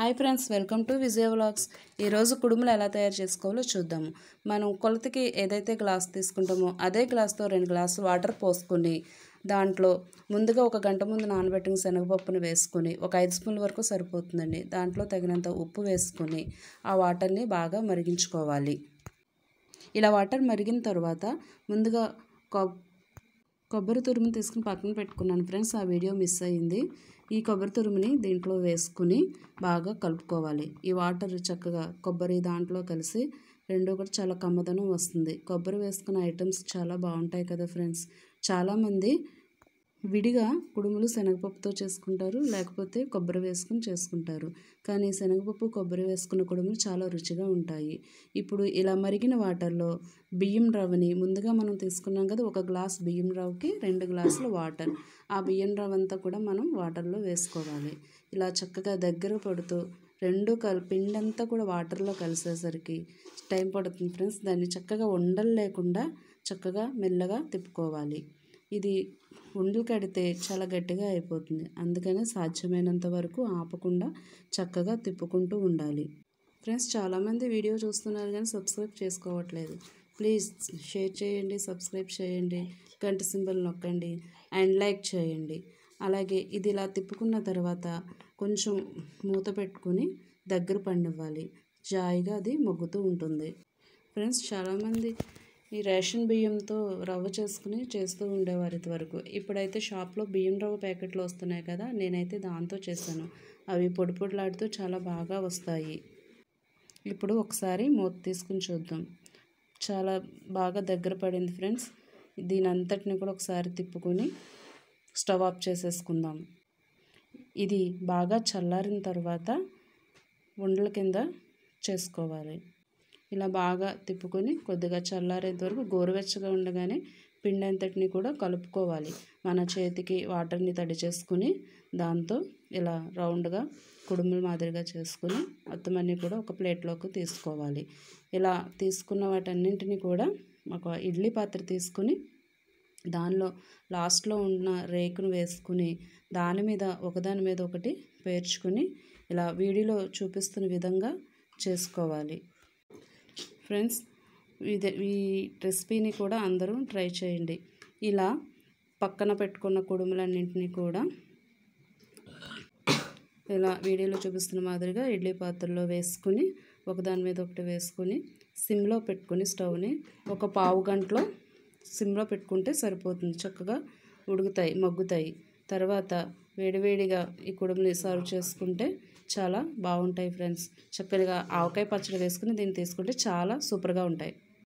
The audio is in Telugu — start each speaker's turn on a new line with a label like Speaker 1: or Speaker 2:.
Speaker 1: Hi friends, welcome to Vijaya vlogs. ఈరోజు కుడుములు ఎలా తయారు చేసుకోవాలో చూద్దాము. మనం కొలతకి ఏదైతే గ్లాస్ తీసుకుంటామో అదే గ్లాస్తో 2 గ్లాసులు వాటర్ పోసుకొని దాంట్లో ముందుగా 1 గంట ముందు నానబెట్టిన శనగపప్పుని వేసుకొని ఒక 5 స్పూన్ల వరకు సరిపోతుందండి. దాంట్లో తగినంత ఉప్పు వేసుకొని ఆ వాటర్ని బాగా మరిగించుకోవాలి. ఇలా వాటర్ మరిగిన తర్వాత ముందుగా కొబ్బరి తురుము తీసుకుని పక్కన పెట్టుకున్నాను ఫ్రెండ్స్. ఆ వీడియో మిస్ అయ్యింది. ఈ కొబ్బరి తురుముని దీంట్లో వేసుకుని బాగా కలుపుకోవాలి. ఈ వాటర్ చక్కగా కొబ్బరి దాంట్లో కలిసి రెండు కూడా చాలా కమ్మదనం వస్తుంది. కొబ్బరి వేసుకున్న ఐటమ్స్ చాలా బాగుంటాయి కదా ఫ్రెండ్స్. చాలామంది విడిగా కుడుములు శనగపప్పుతో చేసుకుంటారు, లేకపోతే కొబ్బరి వేసుకుని చేసుకుంటారు. కానీ శనగపప్పు కొబ్బరి వేసుకున్న కుడుములు చాలా రుచిగా ఉంటాయి. ఇప్పుడు ఇలా మరిగిన వాటర్లో బియ్యం రవ్వని ముందుగా మనం తీసుకున్నాం కదా, 1 గ్లాస్ బియ్యం రవ్వకి 2 గ్లాసులు వాటర్. ఆ బియ్యం రవ్వ అంతా కూడా మనం వాటర్లో వేసుకోవాలి. ఇలా చక్కగా దగ్గర పడుతూ పిండి అంతా కూడా వాటర్లో కలిసేసరికి టైం పడుతుంది ఫ్రెండ్స్. దాన్ని చక్కగా ఉండలు లేకుండా చక్కగా మెల్లగా తిప్పుకోవాలి. ఇది ఉండలు కడితే చాలా గట్టిగా అయిపోతుంది. అందుకని సాధ్యమైనంత వరకు ఆపకుండా చక్కగా తిప్పుకుంటూ ఉండాలి. ఫ్రెండ్స్, చాలామంది వీడియో చూస్తున్నారు కానీ సబ్స్క్రైబ్ చేసుకోవట్లేదు. ప్లీజ్ షేర్ చేయండి, సబ్స్క్రైబ్ చేయండి, గంట సింబల్ నొక్కండి అండ్ లైక్ చేయండి. అలాగే ఇది ఇలా తిప్పుకున్న తర్వాత కొంచెం మూత పెట్టుకుని దగ్గర పండివ్వాలి. జాయిగా అది మొగ్గుతూ ఉంటుంది. ఫ్రెండ్స్, చాలామంది ఈ రేషన్ బియ్యంతో రవ్వ చేసుకుని చేస్తూ ఉండేవారు ఇదివరకు. ఇప్పుడైతే షాప్లో బియ్యం రవ్వ ప్యాకెట్లు వస్తున్నాయి కదా, నేనైతే దాంతో చేశాను. అవి పొడి పొడిలాడుతూ చాలా బాగా వస్తాయి. ఇప్పుడు ఒకసారి మూత తీసుకుని చూద్దాం. చాలా బాగా దగ్గర పడింది ఫ్రెండ్స్. దీని అంతటిని కూడా ఒకసారి తిప్పుకొని స్టవ్ ఆఫ్ చేసేసుకుందాం. ఇది బాగా చల్లారిన తర్వాత ఉండల కింద చేసుకోవాలి. ఇలా బాగా తిప్పుకొని కొద్దిగా చల్లారేంత వరకు గోరువెచ్చగా ఉండగానే పిండి అంతటిని కూడా కలుపుకోవాలి. మన చేతికి వాటర్ని తడి చేసుకుని దాంతో ఇలా రౌండ్గా కుడుముల మాదిరిగా చేసుకుని మొత్తం అన్నీ కూడా ఒక ప్లేట్లోకి తీసుకోవాలి. ఇలా తీసుకున్న వాటన్నింటినీ కూడా ఒక ఇడ్లీ పాత్ర తీసుకుని దానిలో లాస్ట్లో ఉన్న రేకును వేసుకుని దాని మీద ఒకదాని మీద ఒకటి పేర్చుకుని ఇలా వీడియోలో చూపిస్తున్న విధంగా చేసుకోవాలి. ఫ్రెండ్స్, ఈ రెసిపీని కూడా అందరూ ట్రై చేయండి. ఇలా పక్కన పెట్టుకున్న కుడుములన్నింటినీ కూడా ఇలా వీడియోలో చూపిస్తున్న మాదిరిగా ఇడ్లీ పాత్రలో వేసుకుని ఒకదాని మీద ఒకటి వేసుకుని సిమ్లో పెట్టుకుని స్టవ్ని ఒక పావు గంటలో సిమ్లో పెట్టుకుంటే సరిపోతుంది. చక్కగా ఉడుకుతాయి, మగ్గుతాయి. తర్వాత వేడివేడిగా ఈ కుడుముని సర్వ్ చేసుకుంటే చాలా బాగుంటాయి ఫ్రెండ్స్. చక్కగా ఆవకాయ పచ్చడి వేసుకుని దీన్ని తీసుకుంటే చాలా సూపర్గా ఉంటాయి.